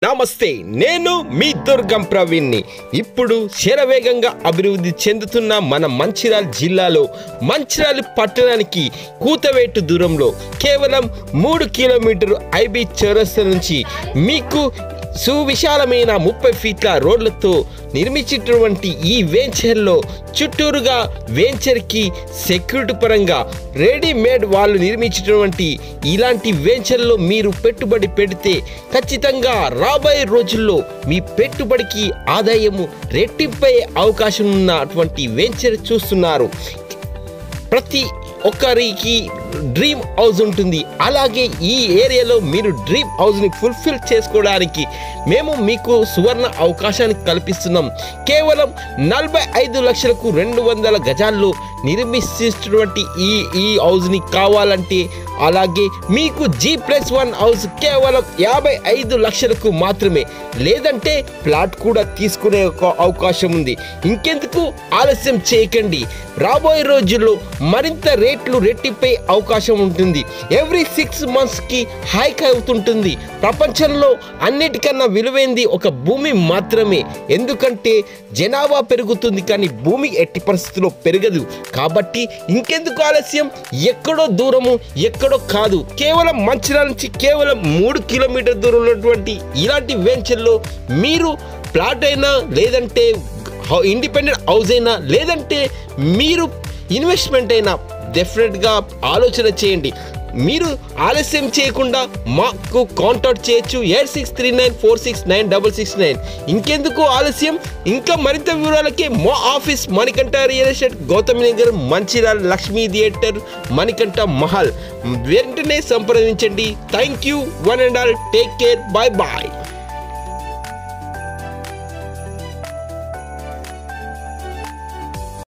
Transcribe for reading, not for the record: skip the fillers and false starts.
నమస్తే, నేను మీ దుర్గం ప్రవీణ్ని. ఇప్పుడు శరవేగంగా అభివృద్ధి చెందుతున్న మన మంచిర్యాల జిల్లాలో మంచిర్యాల పట్టణానికి కూతవేటు దూరంలో కేవలం 3 కిలోమీటర్లు ఐబీ చౌరస్తా నుంచి మీకు సువిశాలమైన 30 ఫీట్ల రోడ్లతో నిర్మించినటువంటి ఈ వెంచర్లో చుట్టూరుగా వెంచర్కి సెక్యూరిటీ పరంగా రెడీమేడ్ వాళ్ళు నిర్మించినటువంటి ఇలాంటి వెంచర్లో మీరు పెట్టుబడి పెడితే ఖచ్చితంగా రాబోయే రోజుల్లో మీ పెట్టుబడికి ఆదాయము రెట్టింపయ్యే అవకాశం ఉన్నటువంటి వెంచర్ చూస్తున్నారు. ప్రతి ఒక్కరికి డ్రీమ్ హౌస్ ఉంటుంది. అలాగే ఈ ఏరియాలో మీరు డ్రీమ్ హౌస్ని ఫుల్ఫిల్ చేసుకోవడానికి మేము మీకు సువర్ణ అవకాశాన్ని కల్పిస్తున్నాం. కేవలం 45 లక్షలకు 200 గజాల్లో నిర్మిస్తున్నటువంటి ఈ హౌస్ని కావాలంటే, అలాగే మీకు G+1 హౌస్ కేవలం 55 లక్షలకు మాత్రమే, లేదంటే ప్లాట్ కూడా తీసుకునే అవకాశం ఉంది. ఇంకెందుకు ఆలస్యం చేయకండి. రాబోయే రోజుల్లో మరింత రేట్లు రెట్టింపే అవకాశం ఉంటుంది. ఎవ్రీ 6 monthsకి హైక్ అవుతుంటుంది. ప్రపంచంలో అన్నిటికన్నా విలువైంది ఒక భూమి మాత్రమే. ఎందుకంటే జనాభా పెరుగుతుంది కానీ భూమి ఎట్టి పరిస్థితుల్లో పెరగదు. కాబట్టి ఇంకెందుకు ఆలస్యం? ఎక్కడో దూరము, ఎక్కడో కాదు, కేవలం మంచిర్యాల నుంచి కేవలం 3 కిలోమీటర్ దూరంలో ఉన్నటువంటి ఇలాంటి వెంచర్లో మీరు ప్లాట్ అయినా, లేదంటే ఇండిపెండెంట్ హౌస్ అయినా, లేదంటే మీరు ఇన్వెస్ట్మెంట్ అయినా డెఫినెట్గా ఆలోచన చేయండి. మీరు ఆలస్యం చేయకుండా మాకు కాంటాక్ట్ చేయొచ్చు 8639469669. ఇంకెందుకు ఆలస్యం? ఇంకా మరింత వివరాలకి మా office Manikanta real estate, Gautami Nagar, Mancherial, Lakshmi theatre, Manikanta Mahal. వెంటనే సంప్రదించండి. Thank you, one and all. Take care, bye bye.